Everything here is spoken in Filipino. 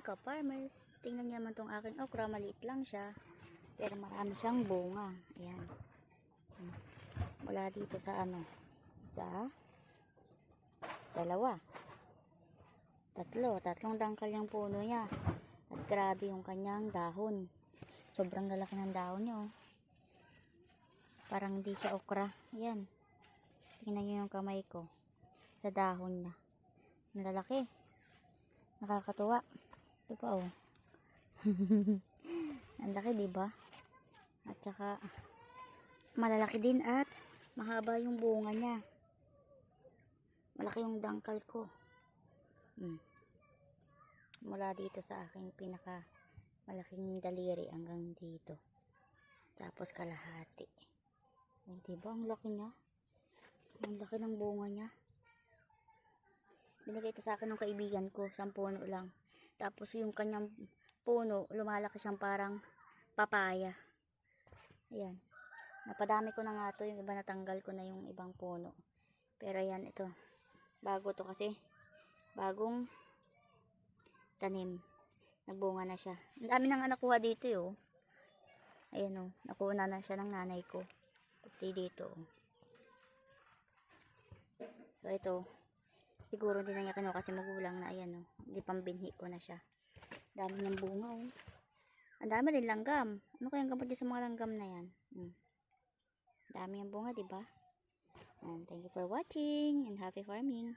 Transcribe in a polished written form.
ka-farmers, tingnan niyo naman tong aking okra, maliit lang siya pero marami siyang bunga. Ayan, mula dito sa isa, dalawa, tatlong dangkal yung puno niya at grabe yung kanyang dahon, sobrang lalaki ng dahon niya oh. Parang hindi siya okra. Ayan, tingnan niyo yung kamay ko sa dahon niya, ang lalaki, nakakatuwa. Ito pa oh. Ang laki, diba? At saka malalaki din at mahaba yung bunga niya. Malaki yung dangkal ko. Mula dito sa aking pinaka malaking daliri hanggang dito. Tapos kalahati. Oh, diba? Ang laki niya. Ang laki ng bunga niya. Binigay ito sa akin ng kaibigan ko, 10 puno lang. Tapos yung kanyang puno, lumalaki siyang parang papaya. Ayan. Napadami ko na nga ito. Yung iba natanggal ko na yung ibang puno. Pero ayan, ito. Bago to kasi. Bagong tanim. Nagbunga na siya. Ang dami nang nakuha dito oh. Ayan oh. Nakuha na siya ng nanay ko. Pati dito oh. So ito. Siguro hindi na niya kinuha kasi magulang na. Ayan oh. Hindi pambinhi ko na siya. Dami ng bunga oh. Ang dami rin langgam. Ano kayang gamot sa mga langgam na yan? Dami ang bunga, diba? And thank you for watching and happy farming.